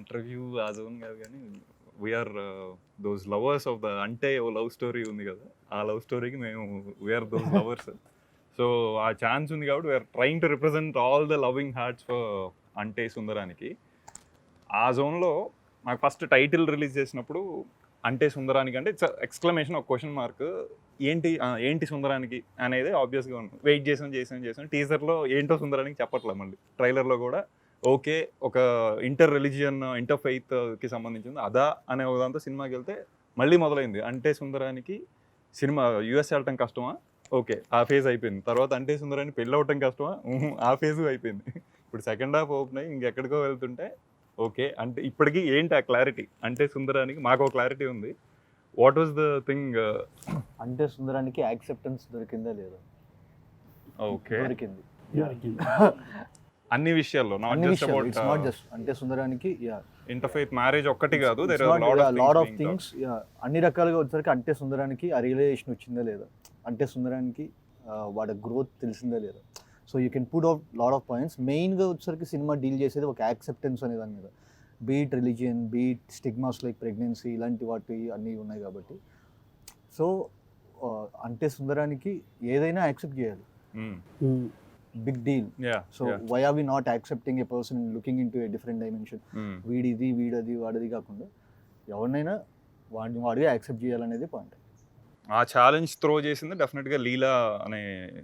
Interview ఆ zone కాదు కానీ we are those lovers of the అంటే ఓ లవ్ స్టోరీ ఉంది కదా, ఆ లవ్ స్టోరీకి మేము వీఆర్ దోస్ లవర్స్. సో ఆ ఛాన్స్ ఉంది కాబట్టి we are trying to represent all the loving hearts for Ante Sundaraniki. ఆ జోన్లో నాకు ఫస్ట్ టైటిల్ రిలీజ్ చేసినప్పుడు అంటే సుందరానికి అంటే ఇట్స్ ఎక్స్క్లమేషన్, ఒక క్వశ్చన్ మార్క్. ఏంటి సుందరానికి అనేది ఆబ్వియస్గా ఉంది. వెయిట్ చేసాం టీజర్లో ఏంటో సుందరానికి చెప్పట్లేదు, మళ్ళీ ట్రైలర్లో కూడా ఓకే ఒక ఇంటర్ రిలీజియన్ ఇంటర్ ఫెయిత్కి సంబంధించింది అదా అనే ఒకదాంతో సినిమాకి వెళ్తే మళ్ళీ మొదలైంది అంటే సుందరానికి. సినిమా యూఎస్ వెళ్ళటం కష్టమా, ఓకే ఆ ఫేజ్ అయిపోయింది. తర్వాత అంటే సుందరానికి పెళ్ళి అవటం కష్టమా, ఆ ఫేజ్ అయిపోయింది. ఇప్పుడు సెకండ్ హాఫ్ ఓపెన్ అయ్యి ఇంకెక్కడికో వెళ్తుంటే ఓకే అంటే ఇప్పటికీ ఏంటి ఆ క్లారిటీ. అంటే సుందరానికి మాకు ఒక క్లారిటీ ఉంది. What was the thing? అంటే సుందరానికి యాక్సెప్టెన్స్ దొరికిందా లేదా? ఓకే, దొరికింది అన్ని విషయాల్లో, నాట్ జస్ట్ అంటే సుందరానికి ఇంటర్ఫెయిత్ మ్యారేజ్ ఒక్కటి కాదు, లాట్ ఆఫ్ థింగ్స్. అన్ని రకాలుగా వచ్చేసరికి అంటే సుందరానికి ఆ రియలైజేషన్ వచ్చిందా లేదా, అంటే సుందరానికి వాడి గ్రోత్ తెలిసిందా లేదా. So you can put out lot of points. మెయిన్గా వచ్చేసరికి సినిమా డీల్ చేసేది ఒక యాక్సెప్టెన్స్ అనే దాని మీద. Beat religion, beat stigmas like pregnancy, ఇలాంటి వాటి అన్నీ ఉన్నాయి కాబట్టి. సో అంటే సుందరానికి ఏదైనా యాక్సెప్ట్ చేయాలి, big deal. So why are we not accepting a person looking into a different dimension? వీడిది వీడది వాడిది కాకుండా ఎవరినైనా వాడిగా యాక్సెప్ట్ చేయాలనేది పాయింట్. ఆ ఛాలెంజ్ త్రో చేసింది డెఫినెట్గా లీలా అనే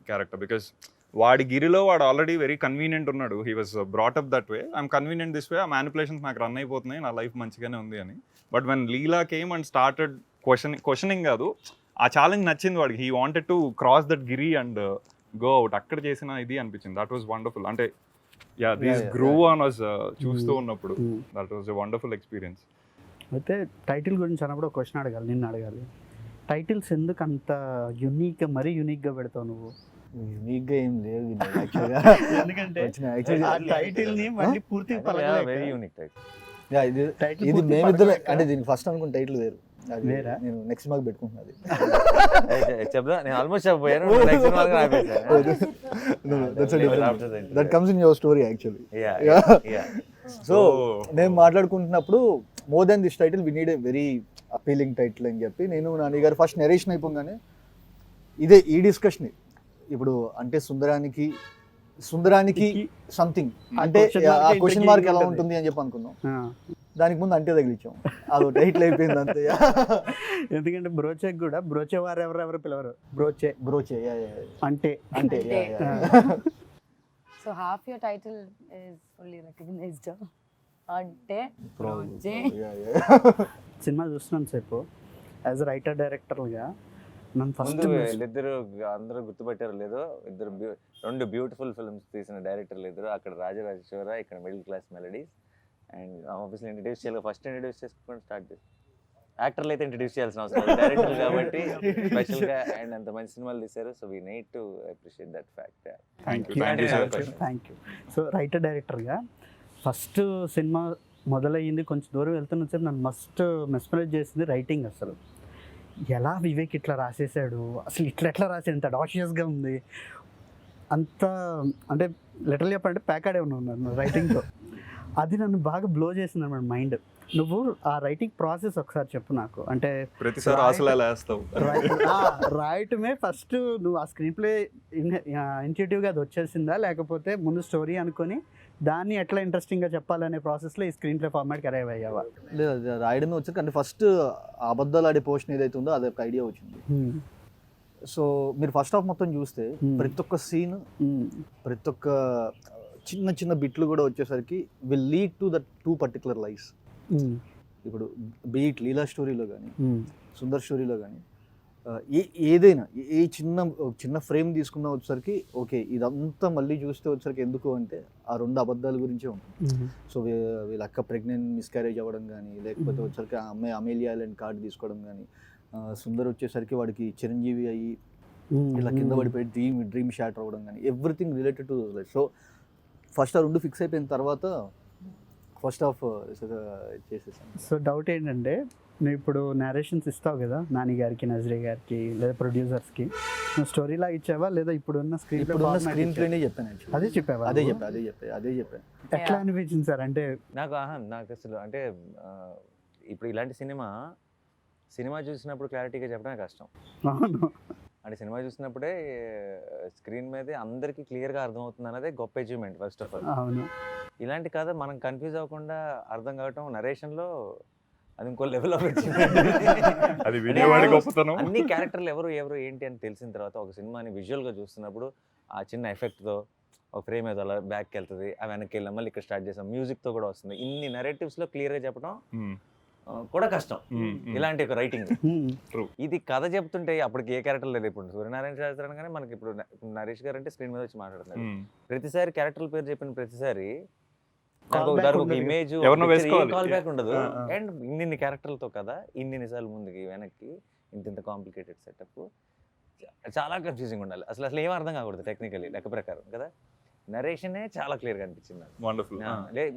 క్యారెక్టర్. బికాస్ వాడి గిరిలో వాడు ఆల్రెడీ వెరీ కన్వీనియంట్ ఉన్నాడు. He was brought up that way, I'm convenient this way, ఆ మ్యానిపులేషన్స్ నాకు రన్ అయిపోతున్నాయి, నా లైఫ్ మంచిగానే ఉంది అని. But when Leela came and started questioning కాదు, ఆ ఛాలెంజ్ నచ్చింది వాడికి. He wanted to cross that Giri and go out. అక్కడ చేసిన ఇది అనిపించింది. That was wonderful. అంటే దిస్ గ్రూ ఆన్ వాజ్ చూస్తూ ఉన్నప్పుడు that was a wonderful experience. అయితే టైటిల్ గురించి అన్నప్పుడు ఒక క్వశ్చన్ అడగాలి, నిన్ను అడగాలి. టైటిల్స్ ఎందుకు అంత యూనిక్గా, మరీ యూనిక్గా పెడతావు నువ్వు? యూనిక్గా ఏం లేదు యాక్చువల్గా, ఎందుకంటే ఆ టైటిల్ని మళ్ళీ పూర్తిగా వెరీ యూనిక్ టైటిల్. ఇది మేమిద్దరు అంటే దీనికి ఫస్ట్ అనుకున్న టైటిల్ వేరు, నేను నెక్స్ట్ మార్క్ పెట్టుకుంటున్నది. చెప్దా, నేను ఆల్మోస్ట్ చెప్పాను. That comes in your story actually. So నేను మాట్లాడుకుంటున్నప్పుడు more than this title we need a very appealing title అని చెప్పి నేను నాని గారు ఫస్ట్ నెరేషన్ అయిపోగానే ఇదే ఈ డిస్కషన్. ఇప్పుడు అంటే సుందరానికి సంథింగ్ అంటే ఆ క్వశ్చన్ మార్క్ ఎలా ఉంటుంది అని చెప్పి అనుకున్నాం. దానికి ముందు అంటే తగిలిచ్చాం, అది టైటిల్ అయిపోయింది అంతే. ఎందుకంటే బ్రోచేకి కూడా బ్రోచే వారు ఎవరెవరు పిలవరు, బ్రోచే అంటే. So half your title is fully recognized. అంటే సినిమా చూస్తున్నాను సేపు యాజ్ రైటర్ డైరెక్టర్గా నన్ను ఫస్ట్ వీళ్ళిద్దరు అందరూ గుర్తుపట్టారు లేదో, రెండు బ్యూటిఫుల్ ఫిల్మ్స్ తీసిన డైరెక్టర్లు ఇద్దరు. అక్కడ రాజరాజేశ్వర, ఇక్కడ middle class melodies. And obviously introduce చేయాలి, ఫస్ట్ ఇంట్రడ్యూస్ చేసుకొని స్టార్ట్ చేసి. యాక్టర్లు అయితే ఇంట్రడ్యూస్ చేయాల్సిన అవసరం లేదు, డైరెక్టర్లు కాబట్టి స్పెషల్గా అండ్ అంత మంచి సినిమాలు తీశారు. So we need to appreciate that fact. Thank you. So writer డైరెక్టర్గా ఫస్ట్ సినిమా మొదలయ్యింది, కొంచెం దూరం వెళ్తున్న సేపు నన్ను మస్ట్ మెస్మరైజ్ చేసింది రైటింగ్. అసలు ఎలా వివేక్ ఇట్లా రాసేసాడు, అసలు ఎట్లా రాసాడు, ఇంత డాషియస్గా ఉంది, అంత అంటే లిటరల్ చెప్పాలంటే ప్యాకాడే ఉన్నాను రైటింగ్తో. అది నన్ను బాగా బ్లో చేసింది అన్నమాట మైండ్. నువ్వు ఆ రైటింగ్ ప్రాసెస్ ఒకసారి చెప్పు నాకు. అంటే రాయటమే ఫస్ట్ నువ్వు ఆ స్క్రీన్ ప్లే ఇన్స్టిట్యూటివ్గా అది వచ్చేసిందా, లేకపోతే ముందు స్టోరీ అనుకొని దాన్ని ఎట్లా ఇంట్రెస్టింగ్గా చెప్పాలనే ప్రాసెస్లో ఈ స్క్రీన్ ప్లే ఫార్మాట్కి అరైవ్ అయ్యావా? లేదు, రాయడమే వచ్చాక అంటే ఫస్ట్ అబద్ధాలు ఆడే పోర్షన్ ఏదైతే ఉందో అది ఒక ఐడియా వచ్చింది. సో మీరు ఫస్ట్ హాఫ్ మొత్తం చూస్తే ప్రతి ఒక్క సీన్, ప్రతి ఒక్క చిన్న చిన్న బిట్లు కూడా వచ్చేసరికి will lead to that two particular lives. ఇప్పుడు బీట్ లీలా స్టోరీలో కానీ సుందర్ స్టోరీలో కానీ ఏదైనా ఏ చిన్న ఫ్రేమ్ తీసుకున్నా వచ్చేసరికి ఓకే ఇదంతా మళ్ళీ చూస్తే వచ్చేసరికి ఎందుకు అంటే ఆ రెండు అబద్ధాల గురించే ఉంటుంది. సో వీళ్ళ అక్క ప్రెగ్నెంట్ మిస్క్యారేజ్ అవ్వడం కానీ, లేకపోతే వచ్చేసరికి ఆ అమ్మాయి అమేలియా ఐలాండ్ కార్డు తీసుకోవడం కానీ, సుందర్ వచ్చేసరికి వాడికి చిరంజీవి అయ్యి ఇలా కింద పడిపోయి డ్రీమ్ షాటర్ అవ్వడం కానీ, everything related to life. So first ఆ రెండు ఫిక్స్ అయిపోయిన తర్వాత ఫస్ట్ హాఫ్ చేసేసాను. సో డౌట్ ఏంటంటే నువ్వు ఇప్పుడు నేరేషన్స్ ఇస్తావు కదా నాని గారికి, నజరీ గారికి, లేదా ప్రొడ్యూసర్స్కి, నువ్వు స్టోరీలా ఇచ్చావా లేదా ఇప్పుడున్న స్క్రీన్ స్క్రీన్ ప్లేనే చెప్పాను actually. అదే చెప్పావా? అదే చెప్పాను. ఎట్లా అనిపించింది సార్? అంటే నాకు అసలు అంటే ఇప్పుడు ఇలాంటి సినిమా చూసినప్పుడు క్లారిటీగా చెప్పడమే కష్టం. అవును, అంటే సినిమా చూసినప్పుడే స్క్రీన్ మీదే అందరికీ క్లియర్గా అర్థమవుతుంది అన్నదే గొప్ప అచీవ్మెంట్ ఫస్ట్ ఆఫ్ ఆల్. అవును, ఇలాంటి కథ మనం కన్ఫ్యూజ్ అవ్వకుండా అర్థం కావటం నరేషన్లో అది ఇంకో లెవెల్ ఆఫ్ అచీవ్మెంట్. అది వినేవాడి గొప్పతనం. అన్ని క్యారెక్టర్లు ఎవరు ఏంటి అని తెలిసిన తర్వాత ఒక సినిమాని విజువల్గా చూస్తున్నప్పుడు ఆ చిన్న ఎఫెక్ట్తో ఒక ఫ్రేమ్ ఏదో అలా బ్యాక్కి వెళ్తుంది, ఆ వెనక్కి వెళ్ళాం, మళ్ళీ ఇక్కడ స్టార్ట్ చేసాం, మ్యూజిక్తో కూడా వస్తుంది. ఇన్ని నెరేటివ్స్లో క్లియర్గా చెప్పడం కూడా కష్టం ఇలాంటి ఒక రైటింగ్. ఇది కథ చెప్తుంటే అప్పటికి ఏ క్యారెక్టర్ లేదు. ఇప్పుడు సూర్యనారాయణ శాస్త్రి కానీ మనకి ఇప్పుడు నరేష్ గారు అంటే స్క్రీన్ మీద వచ్చి మాట్లాడుతున్నారు. ప్రతిసారి క్యారెక్టర్ల పేరు చెప్పిన ప్రతిసారి ఒక ఇమేజ్ కాల్ బ్యాక్ ఉండదు. అండ్ ఇన్ని క్యారెక్టర్లతో కదా, ఇన్ని సార్లు ముందుకి వెనక్కి, ఇంత కాంప్లికేటెడ్ సెటప్, చాలా కన్ఫ్యూజింగ్ ఉండాలి. అసలు ఏం అర్థం కాకూడదు టెక్నికలీ లెక్క ప్రకారం కదా. నరేషనే చాలా క్లియర్గా అనిపించింది నాకు. వండర్ఫుల్.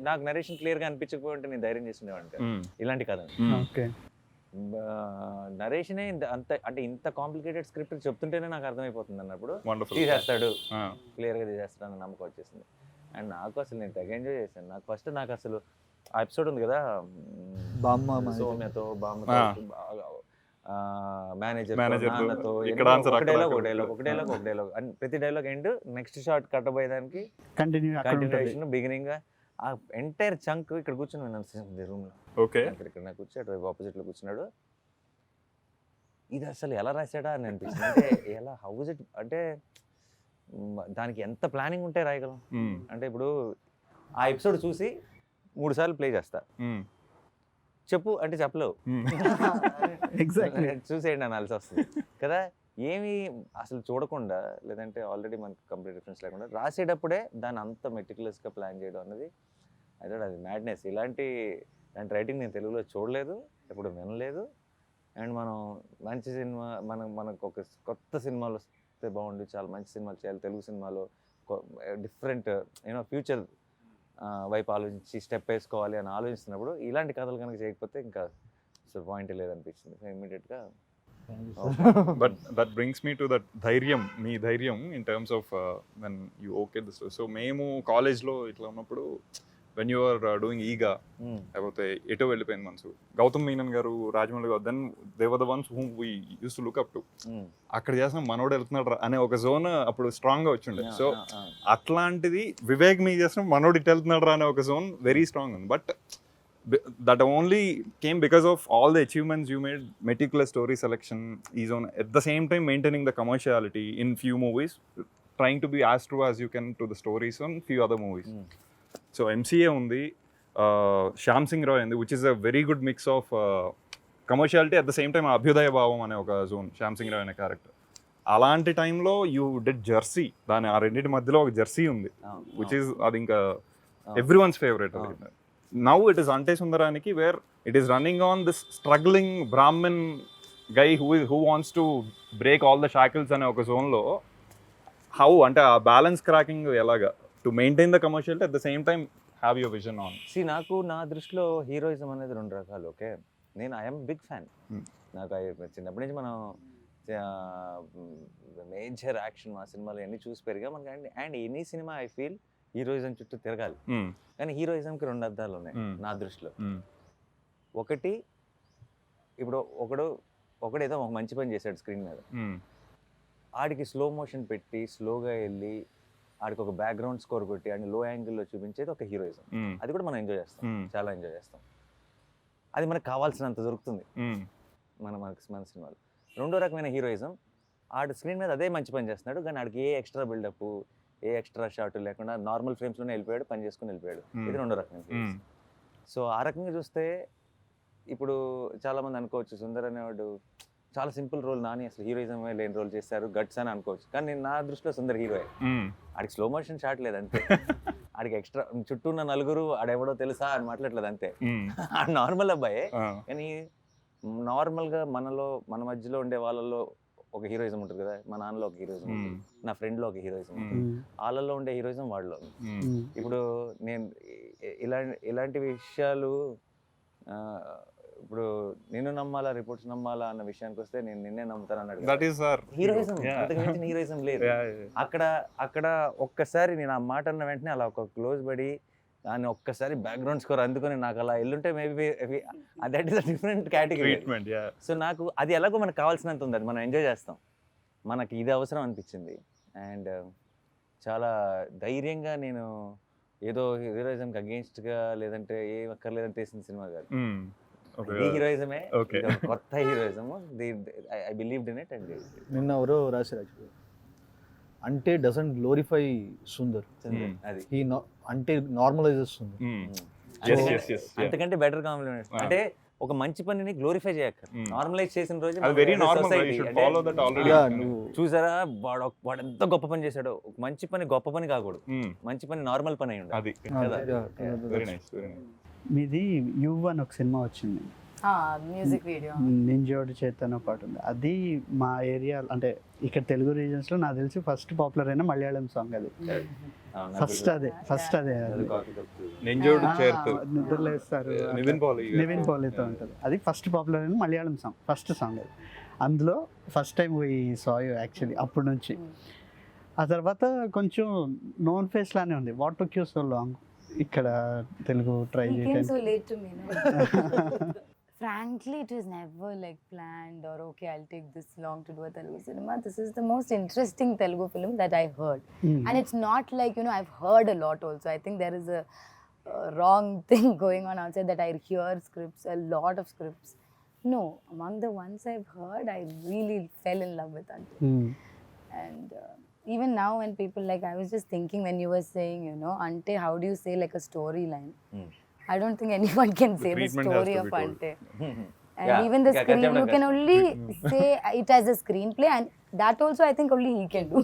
నాకు నరేషన్ క్లియర్గా అనిపించకపోతే నేను ధైర్యం చేస్తుండేవాడిని ఇలాంటి కథ. నరేషనే అంటే ఇంత కాంప్లికేటెడ్ స్క్రిప్ట్ చెప్తుంటేనే నాకు అర్థమైపోతుంది అన్నప్పుడు తీసేస్తాడు, క్లియర్గా తీసేస్తాడు అన్న నమ్మకం వచ్చేసింది. అండ్ నాకు అసలు నేను తెగ ఎంజాయ్ చేశాను. నాకు అసలు ఆ ఎపిసోడ్ ఉంది కదా, సౌమ్యతో, బామ్మతో, మేనేజర్, నాన్నతో, ఒక డైలాగ్ ప్రతి డైలాగ్ ఎండ్ నెక్స్ట్ షాట్ కట్టబోయేదానికి కంటిన్యూషన్ బిగినింగ్ ఆ ఎంటైర్ చంక్ ఇక్కడ కూర్చొని విన్నాను రూమ్ లో. ఇక్కడ నాకు కూర్చో అటు ఆపోజిట్ లో కూర్చున్నాడు. ఇది అసలు ఎలా రాశాడా అని అనిపించింది. అంటే ఎలా హౌజ్ ఇట్ అంటే దానికి ఎంత ప్లానింగ్ ఉంటే రాయగలం. అంటే ఇప్పుడు ఆ ఎపిసోడ్ చూసి 3 సార్లు ప్లే చేస్తా, చెప్పు అంటే చెప్పలేవు, చూసేయండి అనాల్సి వస్తుంది కదా. ఏమి అసలు చూడకుండా, లేదంటే ఆల్రెడీ మనకి కంప్లీట్ రిఫరెన్స్ లేకుండా రాసేటప్పుడే దాన్ని అంత మెటిక్యులస్గా ప్లాన్ చేయడం అన్నది అయితే అది మ్యాడ్నెస్. ఇలాంటి రైటింగ్ నేను తెలుగులో చూడలేదు, ఎప్పుడు వినలేదు. అండ్ మనం మంచి సినిమా మనకు ఒక కొత్త సినిమాలు వస్తే బాగుండు, చాలా మంచి సినిమాలు చేయాలి తెలుగు సినిమాలో, డిఫరెంట్ ఫ్యూచర్ వైపు ఆలోచించి స్టెప్ వేసుకోవాలి అని ఆలోచిస్తున్నప్పుడు ఇలాంటి కథలు కనుక చేయకపోతే ఇంకా అసలు పాయింట్ లేదనిపించింది. సో ఇమ్మీడియట్గా but that brings me to that ధైర్యం, మీ ధైర్యం in terms of when you okay this. So మేము కాలేజ్లో ఇట్లా ఉన్నప్పుడు వెన్ యూ ఆర్ డూయింగ్ ఈగా, లేకపోతే ఎటో వెళ్ళిపోయింది మనసు, Gautam Menon garu, Rajamouli garu, then they were the ones whom we used to look up to. అక్కడ చేసిన మనోడు వెళ్తున్నాడు అనే ఒక జోన్ అప్పుడు స్ట్రాంగ్గా వచ్చిండే. సో అట్లాంటిది వివేక్ మీ చేసిన మనోడు ఇటు వెళ్తున్నాడు అనే ఒక జోన్ వెరీ స్ట్రాంగ్ ఉంది. But that only came because of all the achievements you made, meticulous story selection, is on at the same time maintaining the commerciality in few movies, trying to be as true as you can to the stories on few other movies. So MCA undi, Shyam Singh Roy undi, which is a very good mix of commerciality at the same time abhyudaya bhavam ane oka zone. Shyam Singh Roy ane character అలాంటి టైంలో you did Jersey, దాని ఆ రెండింటి మధ్యలో ఒక Jersey ఉంది, which is అది ఇంకా everyone's favorite. Now it is Ante Sundaraniki, where it is running on this struggling Brahmin guy who wants to break all the shackles ane oka zone lo. How ante aa balance cracking elaga to maintain the commerciality at the same time have your vision on. See, నాకు నా దృష్టిలో heroism అనేది 2 రకాలు. Okay, నేను I'm big fan. నాకు చిన్నప్పటి నుంచి మనం మేజర్ యాక్షన్ మా సినిమాలు అన్నీ చూసి పెరిగా మనకి. And any cinema I feel heroism చుట్టూ తిరగాలి. కానీ హీరోయిజంకి 2 అర్థాలు ఉన్నాయి నా దృష్టిలో. ఒకటి, ఇప్పుడు ఒకడేదో ఒక మంచి పని చేశాడు స్క్రీన్ మీద, ఆడికి స్లో మోషన్ పెట్టి స్లోగా వెళ్ళి ఆడికి ఒక బ్యాక్గ్రౌండ్ స్కోర్ కొట్టి ఆడిని లో యాంగిల్లో చూపించేది ఒక హీరోయిజం. అది కూడా మనం ఎంజాయ్ చేస్తాం, చాలా ఎంజాయ్ చేస్తాం. అది మనకు కావాల్సినంత దొరుకుతుంది మన సినిమాలు. రెండో రకమైన హీరోయిజం, ఆడు స్క్రీన్ మీద అదే మంచి పని చేస్తున్నాడు కానీ ఆడికి ఏ ఎక్స్ట్రా బిల్డప్, ఏ ఎక్స్ట్రా షాట్ లేకుండా నార్మల్ ఫ్రేమ్స్లోనే వెళ్ళిపోయాడు, పని చేసుకుని వెళ్ళిపోయాడు. ఇది 2వ రకం. సో ఆ రకంగా చూస్తే ఇప్పుడు చాలామంది అనుకోవచ్చు సుందర్ అనేవాడు చాలా సింపుల్ రోల్, నాని అసలు హీరోయిజం లేని రోల్ చేశారు, గట్స్ అని అనుకోవచ్చు. కానీ నా దృష్టిలో సుందర్ హీరోయే. ఆడికి స్లో మోషన్ షాట్ లేదు అంతే, ఆడికి ఎక్స్ట్రా చుట్టూ ఉన్న నలుగురు ఆడెవడో తెలుసా అని మాట్లాడలేదు అంతే. ఆ నార్మల్ అబ్బాయే. కానీ నార్మల్గా మన మధ్యలో ఉండే వాళ్ళలో ఒక హీరోయిజం ఉంటుంది కదా, మా నాన్నలో ఒక హీరోయిజం ఉంటుంది, నా ఫ్రెండ్లో ఒక హీరోయిజం ఉంటుంది, వాళ్ళల్లో ఉండే హీరోయిజం వాళ్ళలో. ఇప్పుడు నేను ఇలాంటి విషయాలు ఇప్పుడు నిన్ను నమ్మాలా రిపోర్ట్స్ నమ్మాలా అన్న విషయానికి వస్తే నేను నిన్నే నమ్ముతాను అన్నాడు. దట్ ఈస్ ఆర్ హీరోయిజం, అంతకు మించిన హీరోయిజం లేదు. అక్కడ ఒక్కసారి నేను ఆ మాట అన్న వెంటనే అలా ఒక క్లోజ్ పడి దాన్ని ఒక్కసారి బ్యాక్గ్రౌండ్ స్కోర్ అందుకొని నాకు అలా ఎల్లుంటే maybe that is a different category. So నాకు అది ఎలాగో మనకు కావాల్సినంత ఉంది, అది మనం ఎంజాయ్ చేస్తాం. మనకి ఇది అవసరం అనిపించింది. అండ్ చాలా ధైర్యంగా నేను ఏదో హీరోయిజంకి అగేన్స్ట్గా లేదంటే ఏం అక్కర్లేదని తీసిన సినిమా కాదు. ఇది హీరోయిజమే, కొత్త heroism. I believed in it. And నిన్న ఎవరో రాశారు, అంటే డజంట్ గ్లోరిఫై సుందర్, అది అంటే నార్మలైజెస్ సుందర్. అంతకంటే బెటర్ కాంప్లిమెంట్. అంటే ఒక మంచి పనిని గ్లోరిఫై చేయక్కర్, నార్మలైజ్ చేసిన రోజు చూసారా వాడు ఎంత గొప్ప పని చేశాడో. ఒక మంచి పని గొప్ప పని కాకూడదు, మంచి పని నార్మల్ పని అయి ఉండాలి. మీది యు అని ఒక సినిమా వచ్చింది, మ్యూజిక్ వీడియో నింజోడు చేతన పాట ఉంది. అది మా ఏరియా అంటే ఇక్కడ తెలుగు రీజన్స్ లో నాకు తెలిసి ఫస్ట్ పాపులర్ అయిన మలయాళం సాంగ్ అది. ఫస్ట్ అదే నిద్రలేస్తారు నివిన్ పాలీతో ఉంటుంది. అది ఫస్ట్ పాపులర్ అయిన మలయాళం సాంగ్, ఫస్ట్ సాంగ్ అది. అందులో first time we saw you actually. అప్పటి నుంచి ఆ తర్వాత కొంచెం నోన్ ఫేస్ లానే ఉంది. What took you so long ఇక్కడ తెలుగు ట్రై చేయడానికి? Frankly, it was never like planned or okay, I'll take this long to do a Telugu cinema. This is the most interesting Telugu film that I heard. And it's not like, you know, I've heard a lot also. I think there is a wrong thing going on outside that I hear scripts, a lot of scripts. No, among the ones I've heard, I really fell in love with Ante. And even now when people like, I was just thinking when you were saying, you know, Ante, how do you say like a storyline? I don't think anyone can say the story of Ante. And even the screen, you can only say it as a screenplay, and that also I think only he can do.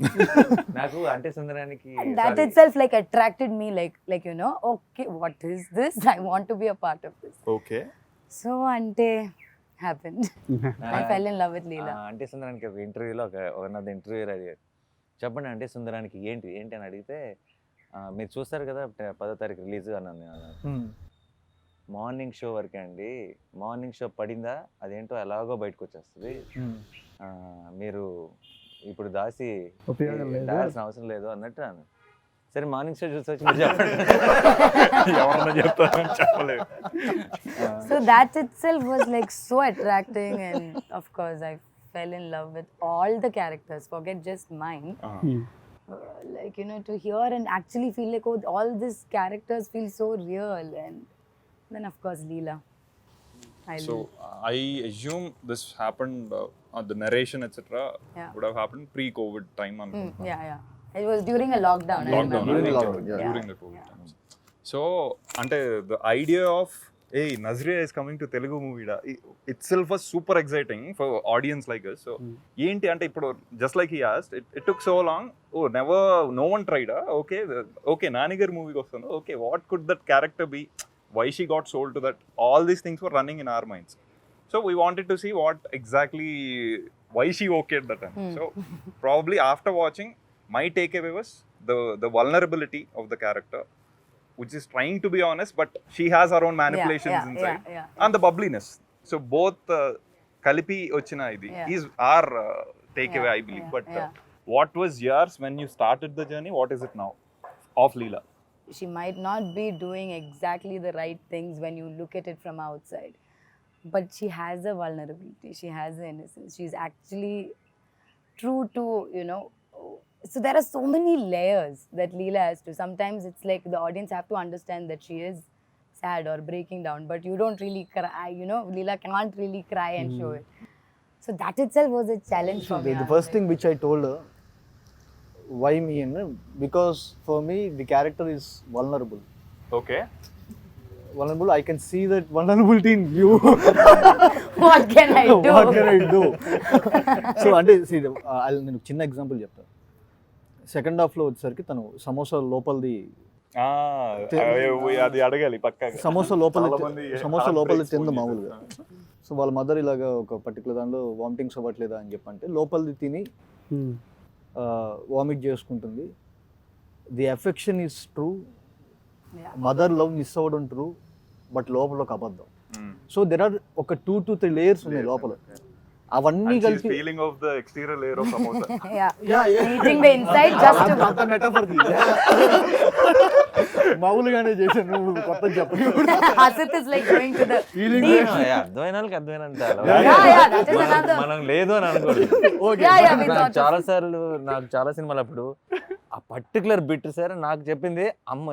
Naku Ante Sundaraniki, that itself like attracted me, like you know, okay, what is this? I want to be a part of this. Okay. So Ante happened. I fell in love with Leela. Ante Sundaraniki ఒక ఇంటర్వ్యూలో one of the interviewer అడిగారు, చెప్పండి Ante Sundaraniki ఏంటి అని అడిగితే, మీరు చూస్తారు కదా 10వ తారీఖు రిలీజ్ అన్నాను. మార్నింగ్ షో వరకే అండి, మార్నింగ్ షో పడిందా అదేంటో ఎలాగో బయటకు వచ్చేస్తుంది, మీరు ఇప్పుడు దాసి దాల్సిన అవసరం లేదు అన్నట్టు అన్న. సరే మార్నింగ్ షో చూసి వచ్చి చెప్పలేదు. So that itself was like so attracting, and of course I fell in love with all the characters, forget just mine. Like, you know, to hear and actually feel like, oh, all these characters feel so real. And then of course Leela. I assume this happened the narration etc. would have happened pre-COVID time. Yeah. It was during a lockdown. During the COVID times. So ante the idea of hey, Nazriya is coming to Telugu movie itself was super exciting for audience like us. So enti ante ippudu just like he asked, it took so long. Oh, no one tried. Okay Nanigar movie kostanu. Okay, what could that character be? Why she got sold to that? All these things were running in our minds. So we wanted to see what exactly, why she okayed that time. So probably after watching, my takeaway was the vulnerability of the character, which is trying to be honest, but she has her own manipulations inside. And the bubbliness. So both Kalipi ochina idi is our takeaway, I believe. But what was yours when you started the journey? What is it now of Leela? She might not be doing exactly the right things when you look at it from outside, but she has a vulnerability, she has an innocence, she's actually true to, you know. So there are so many layers that Leela has to. Sometimes it's like the audience have to understand that she is sad or breaking down, but you don't really cry, you know. Leela can't really cry and show it. So that itself was a challenge for me. The first thing which I told her, why me, and because for me the character is vulnerable. Okay. Vulnerable, I can see that vulnerability in you. What can I do? So అంటే నేను చిన్న example చెప్తాను. Second హాఫ్లో వచ్చేసరికి తను సమోసా లోపలిది అది అడగాలి పక్కాగా. సమోసా లోపలిది తింది మామూలుగా. సో వాళ్ళ మదర్ ఇలాగా ఒక పర్టికులర్ దానిలో వామిటింగ్స్ అవ్వట్లేదా అని చెప్పంటే లోపలిది తిని వామిట్ చేసుకుంటుంది. The affection is true, mother love miss అవ్వడం ట్రూ, బట్ లోపల ఒక అబద్ధం. సో దెర్ ఆర్ ఒక 2 to 3 లేయర్స్ ఉన్నాయి లోపల. అవన్నీ కలిపి feeling of the exterior layer of samosa. Eating the inside just to. అంత మెటాఫర్ మామూలుగానే చేశాను, నువ్వు కొత్త చెప్పని. Harshith is like going to the deep. అర్థమైన వాళ్ళకి అర్థమైనంత That is another. మనం లేదు అని అనుకోలేదు. We thought చాలా సార్లు నాకు చాలా సినిమాలు అప్పుడు ఆ పర్టికులర్ బిట్ సార్ నాకు చెప్పింది అమ్మ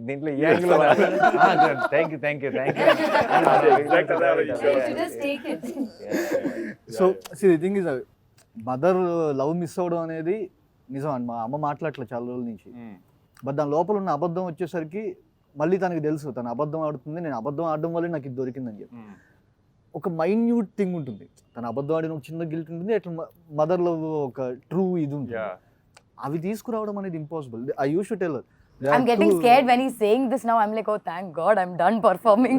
దీంట్లో ఈ angle thank you just take it. So the thing is mother love miss అవ్వడం అనేది నిజం అండి. మా అమ్మ మాట్లాడట్లేదు చాలా రోజుల నుంచి. బట్ దాని లోపల ఉన్న అబద్ధం వచ్చేసరికి మళ్ళీ తనకి తెలుసు తను అబద్ధం ఆడుతుంది, నేను అబద్ధం ఆడడం వల్లే నాకు ఇది దొరికిందని చెప్పి. ఒక మైన్యూట్ థింగ్ ఉంటుంది, తను అబద్ధం ఆడిన ఒక చిన్న గిల్ట్ ఉంటుంది, అట్లా మదర్ లవ్ ఒక ట్రూ ఇది ఉంటుంది. అవి తీసుకురావడం అనేది impossible. I use to tell I'm getting scared when he's saying this now. I'm like, oh, thank God, I'm done performing.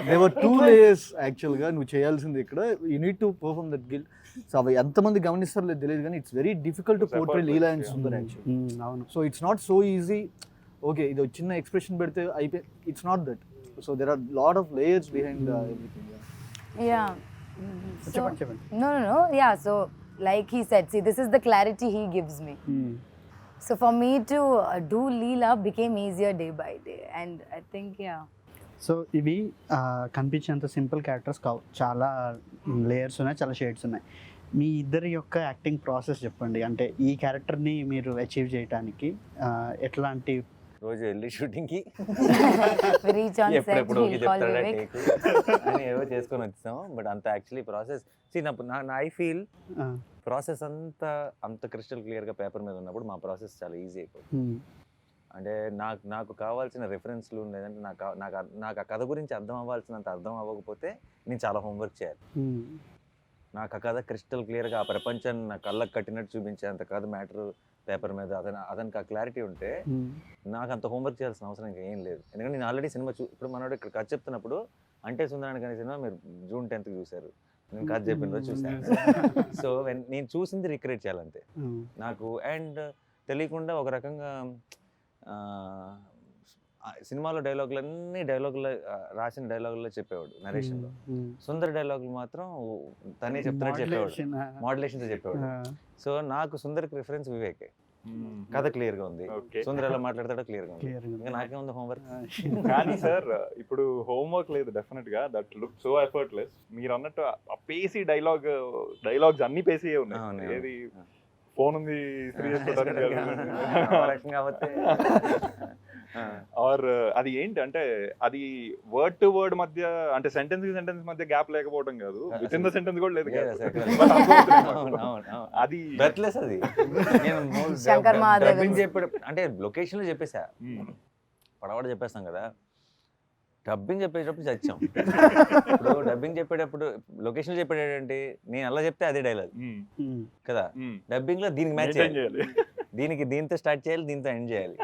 There were 2 layers యాక్చువల్గా నువ్వు చేయాల్సింది ఇక్కడ. You need to perform that guilt. So అవి ఎంతమంది గమనిస్తారో లేదు తెలియదు కానీ it's very difficult to portray Leela and Sundar actually. అవును. So it's not so easy. Okay ఇది చిన్న ఎక్స్ప్రెషన్ పెడితే అయిపోయి, it's not that. So there are lot of layers behind everything. Yeah. చెప్పండి. No. Yeah, so like he said, see, this is the clarity he gives me. So for me to do Leela became easier day by day, and I think so ఇవి కనిపించేంత simple characters కావు, చాలా layers ఉన్నాయి, చాలా shades ఉన్నాయి. మీ ఇద్దరి యొక్క acting process చెప్పండి. అంటే ఈ క్యారెక్టర్ని మీరు అచీవ్ చేయడానికి ఎట్లాంటి రోజు వెళ్ళి షూటింగ్కి reach on set, ఎప్పుడెప్పుడు he'll call Vivek. అని ఏవో చేసుకొని వచ్చాం. బట్ అంత actually process I feel process అంత క్రిస్టల్ క్లియర్గా పేపర్ మీద ఉన్నప్పుడు మా ప్రాసెస్ చాలా ఈజీ అయిపోతుంది. అంటే నాకు కావాల్సిన రెఫరెన్స్లు లేదంటే నాకు ఆ కథ గురించి అర్థం అవ్వాల్సినంత అర్థం అవ్వకపోతే నేను చాలా హోంవర్క్ చేయాలి. నాకు ఆ కథ క్రిస్టల్ క్లియర్గా ఆ ప్రపంచాన్ని నా కళ్ళకు కట్టినట్టు చూపించేంత కథ మ్యాటర్ పేపర్ మీద అతనికి ఆ క్లారిటీ ఉంటే నాకు అంత హోంవర్క్ చేయాల్సిన అవసరం ఇంకా ఏం లేదు. ఎందుకంటే నేను ఆల్రెడీ సినిమా ఇప్పుడు మనోడు ఇక్కడ కథ చెప్తున్నప్పుడు అంటే సుందరానికి అనే సినిమా మీరు June 10th చూశారు, నేను కథ చెప్పిన రోజు చూశాను. సో నేను చూసింది రిక్రియేట్ చేయాలంతే నాకు. అండ్ తెలియకుండా ఒక రకంగా సినిమాలో డైలాగులన్నీ రాసిన డైలాగుల్లో చెప్పేవాడు నరేషన్లో. సుందర్ డైలాగులు మాత్రం తనే చెప్తున్నట్టు చెప్పేవాడు, మోడ్యులేషన్తో చెప్పేవాడు. సో నాకు సుందర్కి రిఫరెన్స్ వివేకే. కథ క్లియర్ గా ఉంది, సుందర్ ఎలా మాట్లాడతాడో క్లియర్ గా ఉంది. ఇంకా నాకేముంది హోంవర్క్. కానీ సార్ ఇప్పుడు హోంవర్క్ లేదు డెఫినెట్ గా. That look so effortless. మీరు అన్నట్టు ఆ పేసీ డైలాగ్స్ అన్ని పేసీ ఉన్నాయి. ఏది ఫోన్ ఉంది ఆర్ అది ఏంటి అంటే అది వర్డ్ టు వర్డ్ మధ్య అంటే సెంటెన్స్ కి సెంటెన్స్ మధ్య గ్యాప్ లేకపోవడం కాదు, విత్ ఇన్ ద సెంటెన్స్ కూడా లేదు. అది బ్రెత్లెస్. అది డబ్బింగ్ చెప్పాడు అంటే లొకేషన్ లో చెప్పేసా, పడవాడ చెప్పేస్తాం కదా. డబ్బింగ్ చెప్పేటప్పుడు చచ్చాం. ఇప్పుడు డబ్బింగ్ చెప్పేటప్పుడు లొకేషన్ చెప్పేటంటే నేను అలా చెప్తే అదే డైలాగ్ కదా. డబ్బింగ్ లో దీనికి మ్యాచ్ చేయాలి, దీంతో స్టార్ట్ చేయాలి, దీంతో ఎండ్ చేయాలి.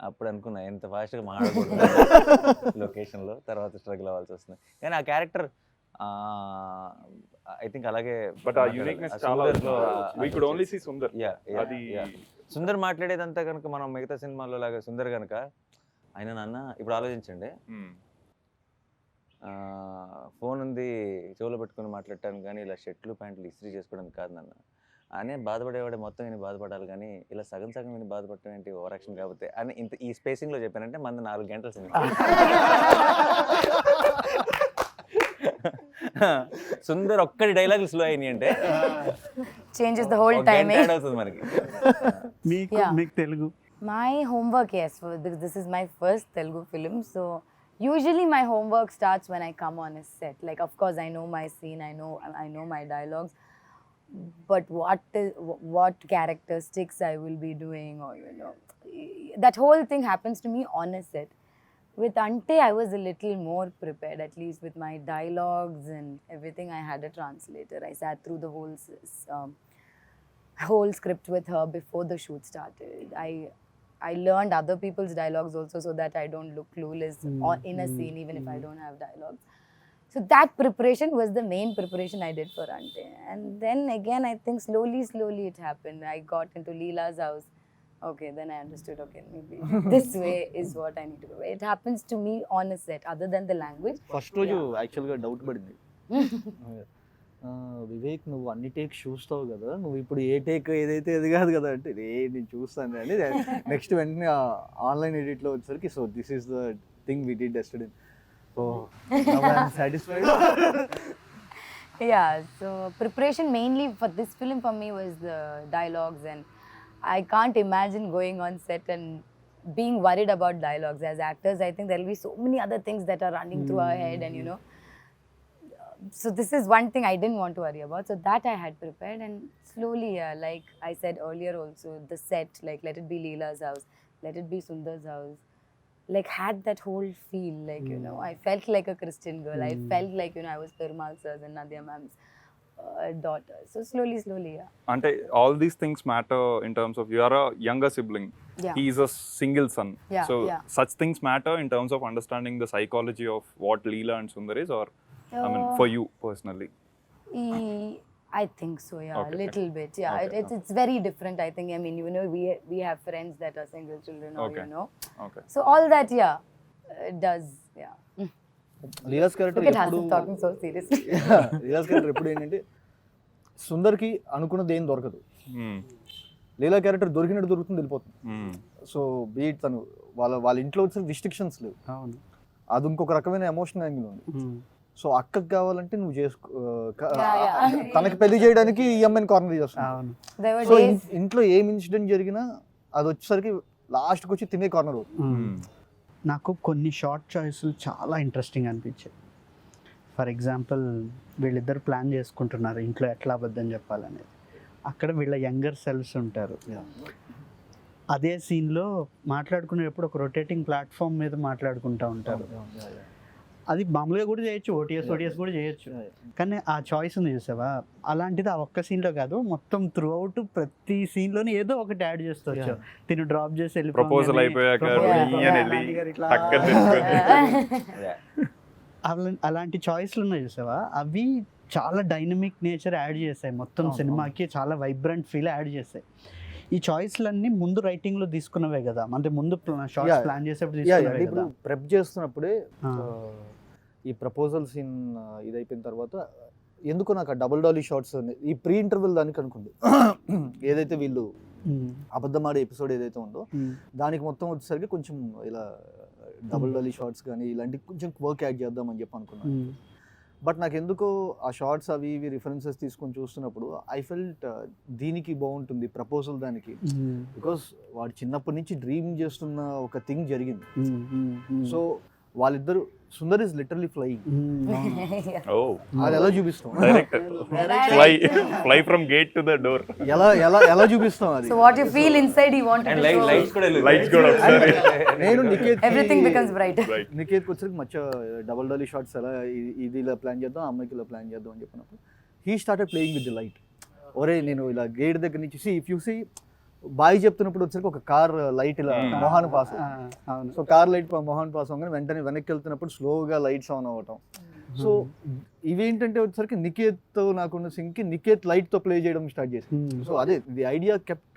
అప్పుడు అనుకున్నా ఎంత ఫాస్ట్గా మాట్లాడకూడదు లొకేషన్లో, తర్వాత స్ట్రగుల్ అవ్వాల్సి వస్తుంది. కానీ ఆ క్యారెక్టర్ ఐ థింక్ అలాగే. బట్ ఆ యూనిక్నెస్ చాలా we could only see Sundar. అది సుందర్ మాట్లాడేదంతా కనుక మనం మిగతా సినిమాల్లో లాగా సుందర్ కనుక ఆయన నాన్న ఇప్పుడు ఆలోచించండి, ఫోన్ ఉంది చెవులో పెట్టుకుని మాట్లాడటానికి కానీ ఇలా షర్ట్లు ప్యాంట్లు ఇస్త్రీ చేసుకోవడానికి కాదు నాన్న అనే బాధపడేవాడే మొత్తం విని బాధపడాలి, కానీ ఇలా సగం విని బాధపడటం ఏంటి ఓవర్ యాక్షన్ కాకపోతే అని ఇంత ఈ స్పేసింగ్లో చెప్పానంటే మన 4 గంటల సినిమా. సుందర్ ఒక్కటి డైలాగులు స్లో అయినాయి అంటే changes the whole timing. అవుతుంది మనకి. మీకు Telugu My homework, yes, this is my first Telugu film, so usually my homework starts when I come on a set. Like, of course, I know my scene, I know my dialogues, but what characteristics I will be doing, or that whole thing happens to me on a set. With Ante, I was a little more prepared, at least with my dialogues and everything. I had a translator. I sat through the whole script with her before the shoot started. I learned other people's dialogues also, so that I don't look clueless in a scene, even if I don't have dialogues. So that preparation was the main preparation I did for Ante. And then again, I think slowly it happened. I got into Leela's house. Okay, then I understood. Okay, maybe this way is what I need to do. It happens to me on a set, other than the language. First రోజు యాక్చువల్గా doubt పడింది, వివేక్ నువ్వు అన్ని takes చూస్తావు కదా, నువ్వు ఇప్పుడు ఏ take ఏదైతే అది కాదు కదా అంటే, నేను చూస్తాను అని. నెక్స్ట్ వెంటనే ఆన్లైన్ ఎడిట్లో వచ్చేసరికి so this is the thing we did yesterday. So I'm satisfied. Yeah, so preparation mainly for this film for me was the dialogues, and I can't imagine going on set and being worried about dialogues. As actors, I think there will be so many other things that are running through our head, and you know, so this is one thing I didn't want to worry about, so that I had prepared. And slowly, like I said earlier also, the set, like let it be Leela's house, let it be Sundar's house, like had that whole feel, like you know, I felt like a Christian girl. I felt like, you know, I was Perumal sir's and Nadia ma'am's daughter. So slowly, yeah. Ante all these things matter in terms of you are a younger sibling. Yeah. He is a single son. Yeah, So yeah. such things matter in terms of understanding the psychology of what Leela and Sundar is, or I mean for you personally. I think so, yeah, Okay. a little bit, yeah. Okay. It's very different, I think. I mean, you know, we have friends that are single children, or Okay. you know, Okay. so all that, yeah, it does, yeah. Leela's character Look at ఎప్పుడు Harshith talking so seriously. Leela's character ఎప్పుడు ఏంటంటే, సుందర్కి అనుకున్నది ఏం దొరకదు, Hmm. లీలా character దొరికినట్టు దొరుకుతుంది, వెళ్ళిపోతుంది. Hmm. So beat తను వాళ్ళ ఇంట్లో వచ్చే రిస్ట్రిక్షన్స్ లేవు, అవును. అది ఇంకొక రకమైన ఎమోషన్ యాంగిల్ ఉంది. సో అక్కకి కావాలంటే నువ్వు చేసుకో, తనకి పెళ్లి చేయడానికి ఈ అమ్మాయిని కార్నర్ చేస్తున్నావు. అవును. There were సో days, ఇంట్లో ఏం ఇన్సిడెంట్ జరిగినా అది వచ్చేసరికి లాస్ట్కి వచ్చి తినే కార్నర్ అవుతుంది. నాకు కొన్ని షార్ట్ చాయిస్లు చాలా ఇంట్రెస్టింగ్ అనిపించాయి. ఫర్ ఎగ్జాంపుల్, వీళ్ళిద్దరు ప్లాన్ చేసుకుంటున్నారు ఇంట్లో ఎట్లా అబద్ధం చెప్పాలనేది. అక్కడ వీళ్ళ యంగర్ సెల్ఫ్స్ ఉంటారు. అదే సీన్లో మాట్లాడుకునేటప్పుడు ఒక రొటేటింగ్ ప్లాట్ఫామ్ మీద మాట్లాడుకుంటూ ఉంటారు. అది మామూలుగా కూడా చేయొచ్చు, ఓటీఎస్ కూడా చేయొచ్చు. కానీ ఆ చాయిస్ ఉంది చూసావా, అలాంటిది ఆ ఒక్క సీన్లో కాదు, మొత్తం త్రూ అవుట్ ప్రతి సీన్లోనే ఏదో ఒకటి యాడ్ చేస్తూ వచ్చావు. తిను డ్రాప్ చేసి వెళ్ళి ప్రపోజల్ అయిపోయాక అలాంటి చాయిస్లు ఉన్నాయి చూసావా, అవి చాలా డైనమిక్ నేచర్ యాడ్ చేస్తాయి, మొత్తం సినిమాకి చాలా వైబ్రెంట్ ఫీల్ యాడ్ చేస్తాయి. ఈ చాయిస్లన్నీ ముందు రైటింగ్లో తీసుకున్నవే కదా, అంటే ముందు షార్ట్స్ ప్లాన్ చేసేప్పుడు తీసుకున్నవే ఇప్పుడు కదా. ప్రెప్ చేస్తున్నప్పుడే ఈ ప్రపోజల్ సీన్ ఇది అయిపోయిన తర్వాత ఎందుకో నాకు ఆ డబుల్ డాలీ షార్ట్స్ ఈ ప్రీ ఇంటర్వెల్ దానికి అనుకుంది, ఏదైతే వీళ్ళు అబద్ధమాడే ఎపిసోడ్ ఏదైతే ఉందో దానికి మొత్తం వచ్చేసరికి కొంచెం ఇలా డబుల్ డాలీ షార్ట్స్ కానీ ఇలాంటి కొంచెం వర్క్ యాడ్ చేద్దామని చెప్పి అనుకున్నాను. బట్ నాకు ఎందుకో ఆ షార్ట్స్ అవి ఇవి రిఫరెన్సెస్ తీసుకొని చూస్తున్నప్పుడు ఐ ఫెల్ట్ దీనికి బాగుంటుంది ప్రపోజల్ దానికి, బికాస్ వాడు చిన్నప్పటి నుంచి డ్రీమ్ చేస్తున్న ఒక థింగ్ జరిగింది. సో వాళ్ళిద్దరు, Sundar is literally flying, Oh. అది ఎలా చూపిస్తాం, Director. Fly from gate to the door. ఎలా ఎలా ఎలా చూపిస్తాం అది. so what you feel inside, you want And to show. lights కూడా Lights కూడా ఒకసారి. నేను నికేత్ Everything becomes brighter. నికేత్కి వచ్చరికి మచ్చ డబల్ డాలీ షార్ట్స్ ఎలా ఇది ఇలా ప్లాన్ చేద్దాం, అమ్మాయికి ఇలా ప్లాన్ చేద్దాం అని చెప్పినప్పుడు he started playing with the light. ఒరే నేను ఇలా గేట్ దగ్గర నుంచి ఇఫ్ యూ సీ బాయ్ చెప్తున్నప్పుడు వచ్చరికి ఒక కార్ లైట్ ఇలా మొహాన్ పాస్, సో కార్ లైట్ మొహాన్ పాస్ అవ్వగానే వెంటనే వెనక్కి వెళ్తున్నప్పుడు స్లోగా లైట్స్ ఆన్ అవ్వటం. సో ఇవేంటంటే వచ్చరికి నికేత్ నాకున్న సింగ్కి నికేత్ లైట్తో ప్లే చేయడం స్టార్ట్ చేసి, సో అదే the idea kept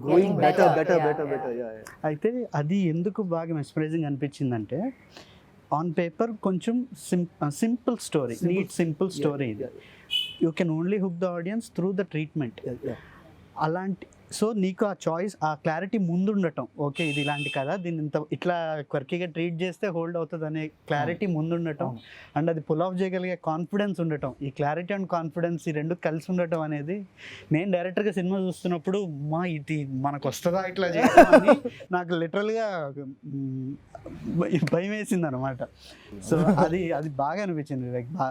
going better better better better. అయితే అది ఎందుకు బాగా మెస్పరైజింగ్ అనిపించిందంటే, ఆన్ పేపర్ కొంచెం simple story, neat simple story ఇది. You can only hook the audience through the treatment. అలాంటి సో నీకు ఆ చాయిస్, ఆ క్లారిటీ ముందు ఉండటం, ఓకే ఇది ఇలాంటి కదా, దీన్ని ఇంత ఇట్లా క్వర్కీగా ట్రీట్ చేస్తే హోల్డ్ అవుతుంది అనే క్లారిటీ ముందు ఉండటం, అండ్ అది పుల్ ఆఫ్ చేయగలిగే కాన్ఫిడెన్స్ ఉండటం, ఈ క్లారిటీ అండ్ కాన్ఫిడెన్స్ ఈ రెండు కలిసి ఉండటం అనేది, నేను డైరెక్టర్గా సినిమా చూస్తున్నప్పుడు మా ఇది మనకు వస్తుందా ఇట్లా చేయడం అని నాకు లిటరల్గా భయం వేసింది అనమాట. సో అది అది బాగా అనిపించింది.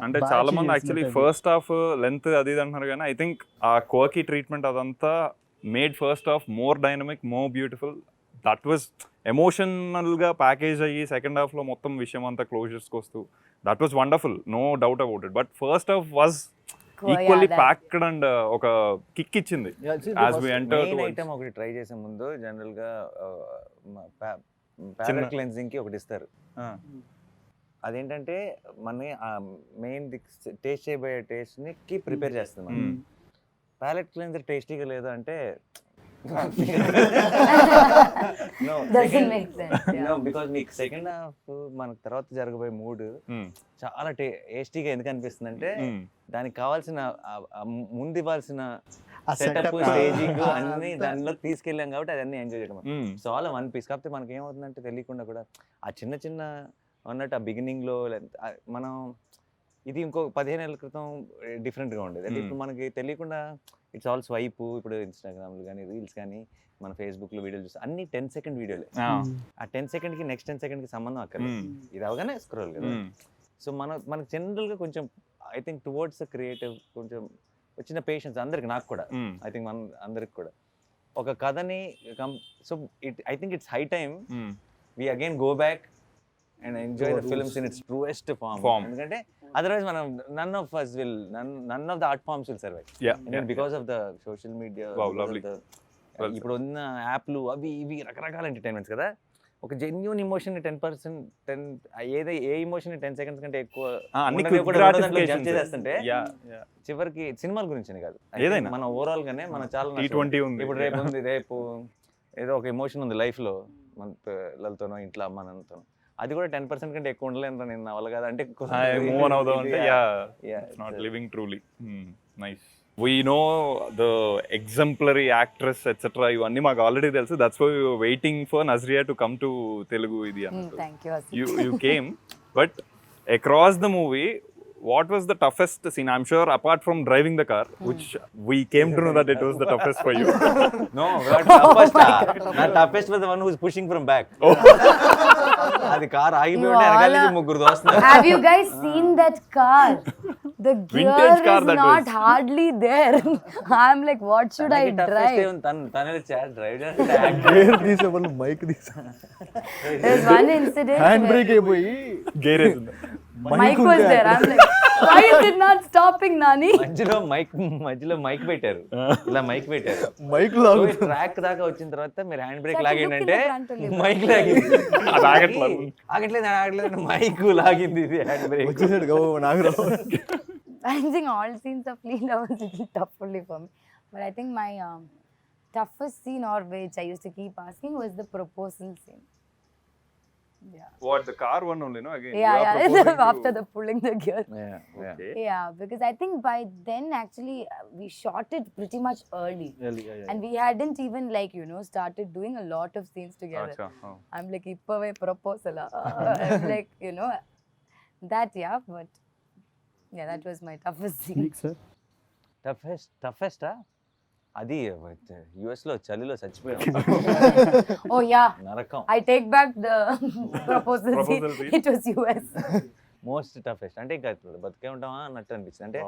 అంటే చాలా మంది యాక్చువల్లీ ఫస్ట్ హాఫ్ లెంత్ అది ఇది అంటున్నారు, కానీ ఐ థింక్ ఆ కోకీ ట్రీట్మెంట్ అదంతా made first half more dynamic, more beautiful. That was ఎమోషనల్గా ప్యాకేజ్ అయ్యి సెకండ్ హాఫ్లో మొత్తం విషయం అంతా క్లోజర్స్కి వస్తూ that was wonderful, no doubt about it. But first half was equally packed and ఒక కిక్ ఇచ్చింది as we enter to item. ఒకటి ట్రై చేసే ముందు జనరల్గా ప్యాలెట్ క్లెన్జింగ్ కి ఒకటి ఇస్తారు. అదేంటంటే మన మెయిన్ టేస్ట్ చేయబోయే టేస్ట్ కి ప్రిపేర్ చేస్తుంది. ప్యాలెట్ క్లెన్జర్ టేస్టీగా లేదు అంటే Doesn't make sense. Yeah. Because మీకు సెకండ్ హాఫ్ మనకు తర్వాత జరగబోయే మూడ్ చాలా టేస్టీగా ఎందుకు అనిపిస్తుంది అంటే దానికి కావాల్సిన ముందు ఇవ్వాల్సిన సెటప్ స్టేజింగ్ అన్ని దానిలో తీసుకెళ్ళాం కాబట్టి అదన్నీ ఎంజాయ్ చేయడం సో ఆల్ వన్ పీస్. కాకపోతే మనకి ఏమవుతుందంటే తెలియకుండా కూడా ఆ చిన్న చిన్న అన్నట్టు ఆ బిగినింగ్ లో మనం ఇది ఇంకో 15 ఏళ్ళ క్రితం డిఫరెంట్గా ఉండేది. అంటే ఇప్పుడు మనకి తెలియకుండా ఇట్స్ ఆల్ స్వైప్. ఇప్పుడు ఇన్స్టాగ్రామ్లు కానీ రీల్స్ కానీ మన ఫేస్బుక్లో వీడియోలు చూస్తే అన్ని 10 సెకండ్ వీడియోలే. ఆ 10 సెకండ్కి నెక్స్ట్ 10 సెకండ్కి సంబంధం అక్కర్లేదు, ఇది అవగానే స్క్రోల్ కదా. సో మనకు జనరల్గా కొంచెం I think towards the creative కొంచెం వచ్చిన పేషెన్స్ అందరికి, నాకు కూడా ఐ థింక్ మన అందరికి కూడా ఒక కథని so I think it's high time we again go back and enjoy the films in its truest form. ఎందుకంటే అదర్వైజ్ మనం none of the art forms will survive because of the social media. ఇప్పుడు ఉన్న యాప్లు అవి ఇవి రకరకాల entertainments కదా. ఒక జెన్యూన్ ఇమోషన్ 10% ఏ ఇమోషన్ 10 సెకండ్స్ కంటే ఎక్కువ చేస్తుంటే చివరికి సినిమాల గురించి కాదు, ఏదైనా మన ఓవరాల్ గానే మన చాలా ఇప్పుడు రేపు ఏదో ఒక ఎమోషన్ ఉంది లైఫ్ లో మన పిల్లలతోనో ఇంట్లో అమ్మ నాన్నతోనో, అది కూడా 10% కంటే ఎక్కువ ఉండలేదు నేను నా వల్ల కాదు అంటే మూవ్ ఆన్ అవుదాం అంటే it's not living truly. Nice. We know the exemplary actress etc. ఇవన్నీ మాకు ఆల్రెడీ తెలుసు. That's why waiting for Nazriya to come to Telugu ఇది అన్నట్టు. Thank you. You came, but across the movie, what was the toughest scene? I'm sure apart from driving the car, which we came to know that it was the toughest for you. No, not toughest was the one who was pushing from back. అది car ఆగిపోయి ఉంటే వెనకాల నుంచి ముగ్గురు దోస్తున్నారు. Have you guys seen that car? The gear is not hardly there. I'm like, what should I drive? తనని drive gear తీసే వాళ్ళు mic తీసా. There's one incident hand brake అయిపోయి గేర్ వేసింది. Mike was there. I'm like, why is it not stopping, Nani? మధ్యలో mic పెట్టారు, ఇలా mic పెట్టారు. మైక్ ట్రాక్ దాకా వచ్చిన తర్వాత మీరు హ్యాండ్ బ్రేక్ లాగిందంటే మైక్ లాగింది. ఆగట్లేదు మైక్ లాగింది, ఇది hand brake. I think all scenes of Leela was a little tough only for me. But I think my toughest scene, or which I used to keep asking, was the proposal scene. Yeah. What, the car one only, no? Again. Yeah. After the pulling the gear. Yeah. Okay. Yeah, because I think by then actually we shot it pretty much early. And we hadn't even started doing a lot of scenes together. Achha. I'm like, ippave proposal. I'm like, that, yeah, but yeah, that was my toughest scene. Toughest అది US లో చలిలో చచ్చిపోయాం. Oh yeah, నరకం. I take back the proposal scene. It was US. Most toughest అంటే ఇంకా బతికే ఉంటామా అన్నట్టు అనిపించింది. అంటే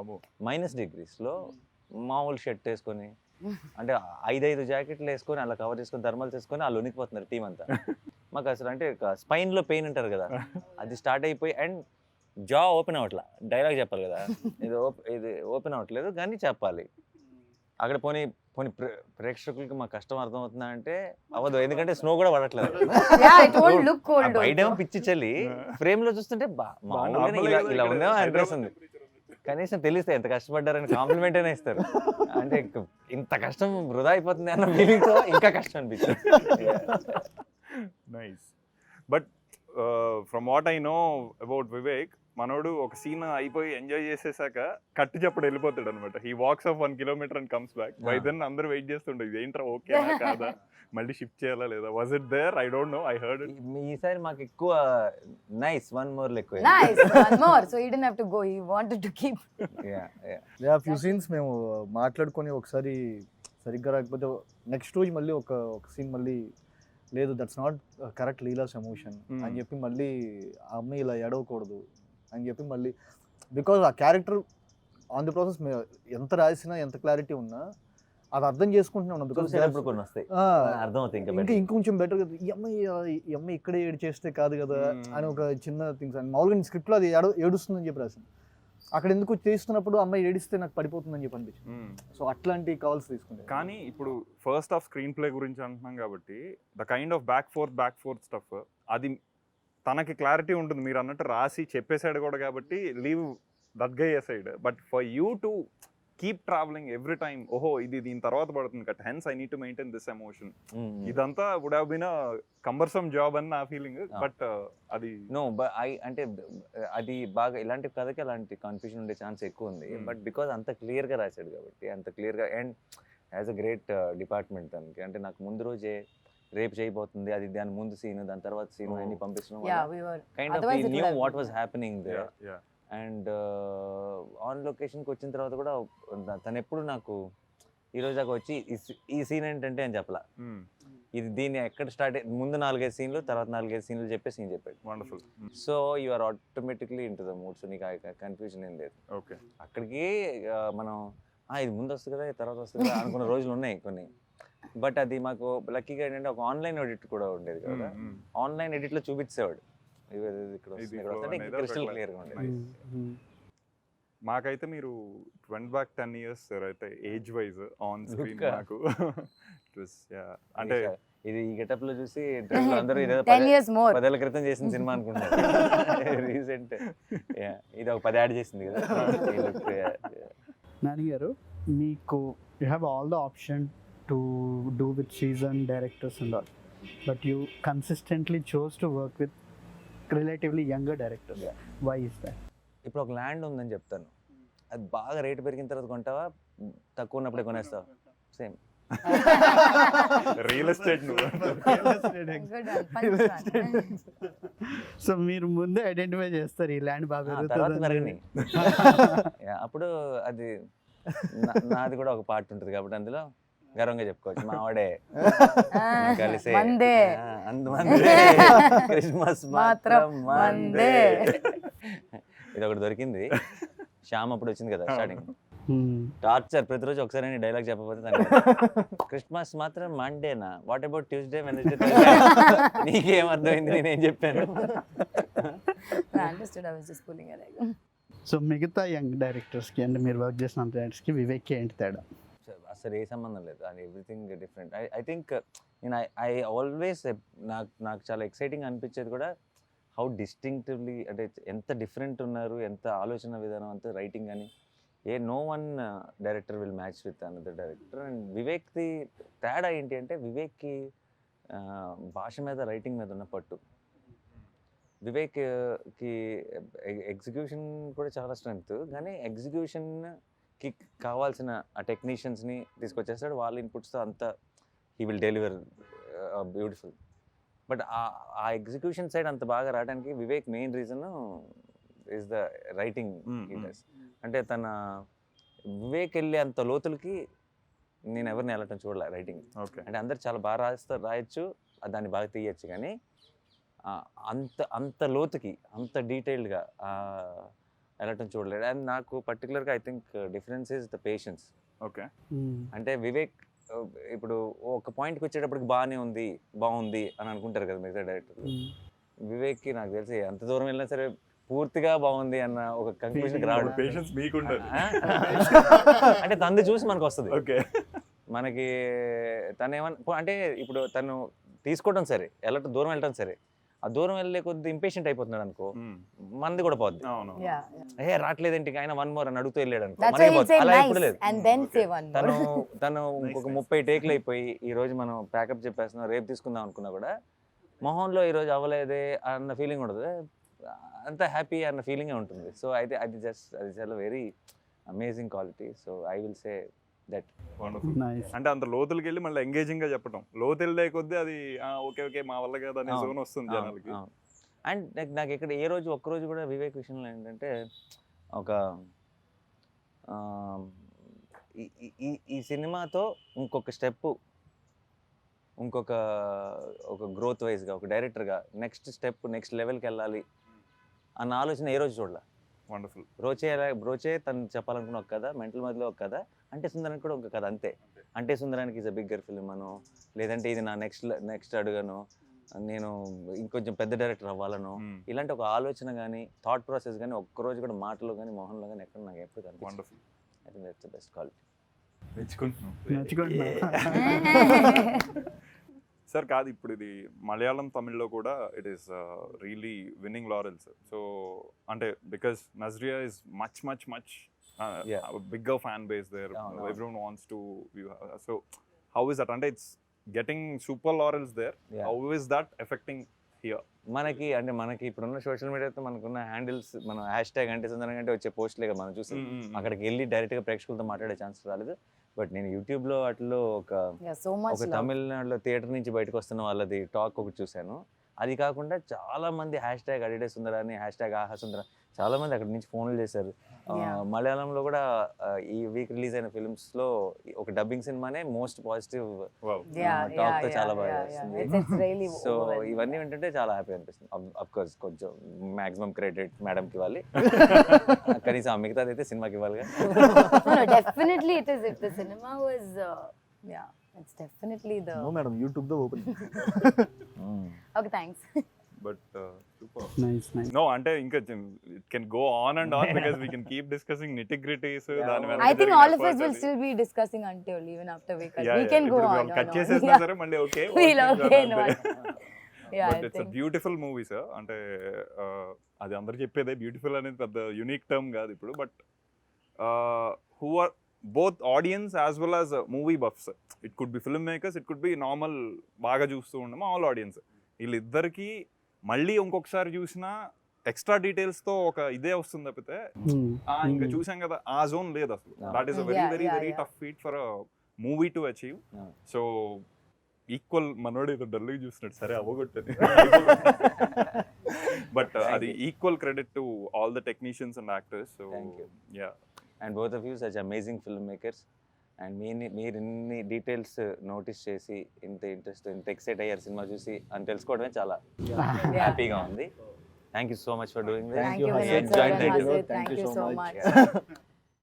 -degrees లో మామూలు షర్ట్ వేసుకొని, అంటే 5 జాకెట్లు వేసుకొని అలా కవర్ చేసుకొని థర్మల్స్ వేసుకొని వాళ్ళు ఉనికిపోతున్నారు టీం అంతా. మాకు అసలు అంటే స్పైన్ లో పెయిన్ ఉంటారు కదా, అది స్టార్ట్ అయిపోయి అండ్ జా ఓపెన్ అవ్వట్లా. డైలాగ్ చెప్పాలి కదా, ఇది ఓపెన్ అవ్వట్లేదు కానీ చెప్పాలి. అక్కడ పోనీ ప్రేక్షకులకి మా కష్టం అర్థం అవుతుందా అంటే అవ్వదు, ఎందుకంటే స్నో కూడా పడట్లేదు. Yeah, it won't look cold. బయటేమో పిచ్చి చలి, ఫ్రేమ్ లో చూస్తుంటే ఇలా ఉందేమో అనిపిస్తుంది. కనీసం తెలిస్తే ఎంత కష్టపడ్డారని కాంప్లిమెంట్ అయినా ఇస్తారు. అంటే ఇంత కష్టం వృధా అయిపోతుంది అన్న ఫీలింగ్ తో ఇంకా కష్టం అనిపిస్తుంది. Nice. But from what I know about Vivek, మనోడు ఒక సీన్ అయిపోయి ఎంజాయ్ చేసేసాక కట్టు చెప్పడు వెళ్ళిపోతాడు అనమాట. He walks off 1 kilometer and comes back. By then అందరూ వెయిట్ చేస్తుండే, ఇది ఏంట్రా ఓకేనా కాదా, మళ్ళీ షిఫ్ట్ చేయాలా లేదా, was it there? I don't know, I heard it. ఈసారి మాకు ఎక్కువ నైస్ వన్ మోర్ ఎక్కువ. Nice, one more. So he didn't have to go. He wanted to keep. Yeah, few scenes మేము మాట్లాడుకొని ఒకసారి సరిగ్గా రాకపోతే నెక్స్ట్ రోజు మళ్ళీ ఒక సీన్ మళ్ళీ లేదు, that's not correct Leela's emotion అని చెప్పి మళ్ళీ ఆ అమ్మాయి ఇలా ఎడవకూడదు అని చెప్పి మళ్ళీ, బికాజ్ ఆ క్యారెక్టర్ ఆన్ ది ప్రాసెస్ ఎంత రాసినా ఎంత క్లారిటీ ఉన్నా అది అర్థం చేసుకుంటూనే ఉన్నాం. బికాజ్ ఇంకా ఇంకొంచెం బెటర్ కదా, ఈ అమ్మాయి ఇక్కడే ఏడు చేస్తే కాదు కదా అని ఒక చిన్న థింగ్స్. అండ్ మామూలుగా స్క్రిప్ట్లో అది ఏడుస్తుందని చెప్పి రాసింది, అక్కడ ఎందుకు చేస్తున్నప్పుడు అమ్మాయి ఏడిస్తే నాకు పడిపోతుందని చెప్పి అనిపించింది. సో అట్లాంటి కాల్స్ తీసుకుంటే. కానీ ఇప్పుడు ఫస్ట్ హాఫ్ స్క్రీన్ ప్లే గురించి అంటున్నాం కాబట్టి the kind of back fourth stuff అది తనకి క్లారిటీ ఉంటుంది. మీరు అన్నట్టు రాసి చెప్పేసాడు కూడా కాబట్టి leave that guy aside. But for you to keep travelling every time, ఓహో ఇది దీని తర్వాత పడుతుంది cut, hence I need to maintain this emotion. ఇదంతా would have been a cumbersome job అని నా ఫీలింగ్. బట్ అది నో అంటే అది బాగా ఇలాంటి కథకి అలాంటి కన్ఫ్యూజన్ ఉండే ఛాన్స్ ఎక్కువ ఉంది. బట్ బికాజ్ అంత క్లియర్గా రాశాడు కాబట్టి, అంత క్లియర్గా, and as a great department దానికి. అంటే నాకు ముందు రోజే రేపు చేయబోతుంది, అది దాని ముందు సీన్, దాని తర్వాత సీన్ అన్ని పంపించడం kind of we knew what was happening there. And on లొకేషన్కి వచ్చిన తర్వాత కూడా తను ఎప్పుడు నాకు ఈరోజు దాకా వచ్చి ఈ సీన్ ఏంటంటే అని చెప్పలా, ఇది దీన్ని ఎక్కడ స్టార్ట్ ముందు 4-5 సీన్లు, తర్వాత 4-5 సీన్లు చెప్పే సీన్ చెప్పాడు. Wonderful. So you are automatically in to the mood. So నీకు కన్ఫ్యూజన్ ఏం లేదు. ఓకే, అక్కడికి మనం ఇది ముందు వస్తుంది కదా తర్వాత వస్తుంది కదా అనుకున్న రోజులు ఉన్నాయి కొన్ని. బట్ అది మాకు లక్కీగా ఏంటంటే ఒక ఆన్లైన్ ఎడిట్ కూడా ఉండేది కదా, ఆన్లైన్ ఎడిట్లో చూపించేవాడు ఇక్కడ క్రిస్టల్ క్లియర్గా ఉండేది. మాకైతే మీరు 10 years సార్ అయితే ఏజ్ వైజ్ ఆన్ స్క్రీన్ నాకు అంటే ఇది ఈ గెటప్ లో చూసి అందరూ 10 years more 10 ఏళ్ల క్రితం చేసిన సినిమా అనుకుంటారు. రీసెంట్ ఇది ఒక 10 యాడ్ చేసింది కదా. నాని గారు, మీకు you have all the option to do with season directors and all, but you consistently chose to work with relatively younger directors. Why is that? ఇప్పుడు ఒక ల్యాండ్ ఉందని చెప్తాను, అది బాగా రేటు పెరిగిన తర్వాత కొంటావా, తక్కువ ఉన్నప్పుడే కొనేస్తావా? Same real estate. సో మీరు ముందే ఐడెంటిఫై చేస్తారు ఈ ల్యాండ్ బాగా పెరిగినాయి. అప్పుడు అది నాది కూడా ఒక పార్ట్ ఉంటుంది కాబట్టి అందులో గర్వంగా చెప్పుకోవచ్చు, మా వాడే కలిసే క్రిస్మస్ మాత్రం మందే. ఇది ఒకటి దొరికింది. శ్యామ్ అప్పుడు వచ్చింది కదా స్టార్టింగ్, టార్చర్ ప్రతిరోజు ఒకసారి డైలాగ్ చెప్పకపోతే క్రిస్మస్ మాత్రం మండేనా, వాట్ అబౌట్ ట్యూస్డే వెనస్డే? నీకేం అర్థమైంది నేనేం చెప్పాను? సో మిగతా యంగ్ డైరెక్టర్స్కి అంటే మీరు వర్క్ చేసిన డైరెక్టర్స్కి వివేక్కి ఏంటి తేడా? అసలు ఏ సంబంధం లేదు, and everything different. I think నేను ఐ ఆల్వేస్ నాకు చాలా ఎక్సైటింగ్ అనిపించేది కూడా హౌ డిస్టింక్టివ్లీ, అంటే ఎంత డిఫరెంట్ ఉన్నారు, ఎంత ఆలోచన విధానం, అంత రైటింగ్ అని. No one director will match with another director. And వివేక్ది తేడా ఏంటి అంటే, వివేక్కి భాష మీద రైటింగ్ మీద ఉన్న పట్టు. వివేక్కి ఎగ్జిక్యూషన్ కూడా చాలా స్ట్రెంగ్త్, కానీ ఎగ్జిక్యూషన్కి కావాల్సిన ఆ టెక్నీషియన్స్ని తీసుకొచ్చేస్తాడు, వాళ్ళ ఇన్పుట్స్తో అంతా he will deliver beautiful. But ఆ ఎగ్జిక్యూషన్ సైడ్ అంత బాగా రావడానికి Vivek main reason is the writing. అంటే వివేక్ వెళ్ళే అంత లోతులకి నేను ఎవరిని వెళ్ళటం చూడలే రైటింగ్. అంటే అందరు చాలా బాగా రాయొచ్చు, దాన్ని బాగా తీయచ్చు, కానీ అంత లోతుకి అంత డీటెయిల్డ్గా వెళ్ళటం చూడలేదు. అండ్ నాకు పర్టికులర్గా I think difference is the patience. Okay, అంటే వివేక్ ఇప్పుడు ఒక పాయింట్కి వచ్చేటప్పటికి బాగుంది అని అనుకుంటారు కదా మిగతా డైరెక్టర్. వివేక్కి నాకు తెలిసి ఎంత దూరం వెళ్ళినా సరే పూర్తిగా బాగుంది అన్న ఒక కంక్లూజన్కి రావడం. పేషెన్స్ మీకుండే అంటే తను చూసి మనకు వస్తుంది. ఓకే, మనకి తను ఏమన్నా అంటే ఇప్పుడు తను తీసుకోవడం సరే, దూరం వెళ్ళటం సరే, ఆ దూరం వెళ్ళే కొద్ది ఇంపేషెంట్ అయిపోతున్నాడు అనుకో, మనది కూడా పోద్ది. రావట్లేదేంటి ఆయన 1 more అని అడుగుతూ వెళ్ళాడు అనుకో, అలా ఎప్పుడు లేదు. తను ఇంకొక 30 టేక్లు అయిపోయి ఈ రోజు మనం ప్యాకప్ చెప్పేస్తున్నాం, రేపు తీసుకుందాం అనుకున్నా కూడా మొహంలో ఈ రోజు అవ్వలేదే అన్న ఫీలింగ్ ఉండదు, అంత హ్యాపీ అన్న ఫీలింగే ఉంటుంది. సో అయితే అది చాలా very amazing quality. So I will say that. అంటే అంత లోతులకి వెళ్ళి మళ్ళీ ఎంగేజింగ్ గా చెప్పడం, లోతు వెళ్ళే కొద్దీ అది ఓకే మా వల్ల కదా అనే జోన్ వస్తుంది జనాలకి. అండ్ నాకు ఇక్కడ ఒక్కరోజు కూడా వివేక్ విషయంలో ఏంటంటే ఒక ఈ సినిమాతో ఇంకొక స్టెప్, ఒక గ్రోత్ వైజ్గా ఒక డైరెక్టర్గా నెక్స్ట్ స్టెప్, నెక్స్ట్ లెవెల్కి వెళ్ళాలి అన్న ఆలోచన ఏ రోజు చూడాల. వండర్ఫుల్. బ్రోచే తను చెప్పాలనుకున్న ఒక కథ, మెంటల్ మధ్యలో ఒక కథ, అంటే సుందరానికి కూడా ఒక కథ అంతే. అంటే సుందరానికి ఈజ్ అ బిగ్గర్ ఫిల్మ్ అను, లేదంటే ఇది నా నెక్స్ట్ అడుగను, నేను ఇంకొంచెం పెద్ద డైరెక్టర్ అవ్వాలను, ఇలాంటి ఒక ఆలోచన కానీ థాట్ ప్రాసెస్ కానీ ఒక్కరోజు కూడా మాటలో కానీ మొహంలో కానీ ఎక్కడ నాకు ఎప్పుడు కనిపిస్తుంది. Wonderful. I think that's the best quality. Sir కాదు, ఇప్పుడు ఇది మలయాళం తమిళ్లో కూడా it is really winning laurels. So అంటే because Nazriya is much Yeah. a bigger fan base there. No. Everyone wants to view. So how is that? And it's getting super laurels there. Yeah. How is that affecting here? మనకి ఇప్పుడున్న social మీడియాతో మనకున్న handles, మనం hash tag అంటే సుందరంగా అంటే వచ్చే పోస్ట్లే మనం చూసి అక్కడికి వెళ్ళి డైరెక్ట్గా ప్రేక్షకులతో మాట్లాడే ఛాన్స్ రాలేదు. బట్ నేను యూట్యూబ్లో వాటిలో so much ఒక love. తమిళనాడులో థియేటర్ నుంచి బయటకు వస్తున్న వాళ్ళది టాక్ ఒకటి చూశాను. అది కాకుండా చాలా మంది హ్యాష్ ట్యాగ్ అడిడే సుందరాని, హ్యాష్ ట్యాగ్ ఆహా సుందర, చాలా మంది అక్కడి నుంచి ఫోన్లు చేశారు. మలయాళంలో కూడా ఈ వీక్ రిలీజ్ అయిన ఫిల్మ్స్ లో ఒక డబ్బింగ్ సినిమానే మోస్ట్ పాజిటివ్ టాక్ తో చాలా బాగా వస్తుంది. సో ఇవన్నీ ఏంటంటే చాలా హ్యాపీ అనిపిస్తుంది. అఫ్ కోర్స్ కొంచెం మాక్సిమం క్రెడిట్ మేడం కి ఇవ్వాలి, కనీసం ఆ మిగతాది అయితే సినిమాకి ఇవ్వాలి. Definitely it is. If the cinema was it's definitely the No madam, YouTube the open. okay, thanks. But super. Nice. No, ante inka it can go on and on because we can keep discussing nitty-gritties. I think all of us will still be discussing until even after we cut. We can go on. Cut chesesna sare mandi okay. We'll okay no. Yeah, but it's a beautiful movie sir. Ante అది అందరూ చెప్పేదే beautiful అనేది పెద్ద unique term కాదు ఇప్పుడు. But who are both audience as well as movie buffs. It could be filmmakers, it could be normal బాగా చూస్తూ ఉండము ఆల్ ఆడియన్స్. వీళ్ళిద్దరికి మళ్ళీ ఇంకొకసారి చూసినా ఎక్స్ట్రా డీటెయిల్స్తో ఒక ఇదే వస్తుంది తప్పితే ఇంకా చూసాం కదా ఆ జోన్ లేదు అసలు. That is a very very very tough feet for a movie to achieve. So equal మనోడు ఏదో డల్గా చూసినట్టు సరే అవ్వగొట్టని బట్ అది equal credit to all the technicians and actors. So yeah, and both of you such amazing film makers. And మీరు ఇన్ని details notice చేసి ఇంత ఇంట్రెస్ట్, ఇంత ఎక్సైట్ అయ్యారు సినిమా చూసి అని తెలుసుకోవడమే చాలా హ్యాపీగా ఉంది. Thank you so much for doing this. Thank you, Vinod sir and Harshith. Thank you so much.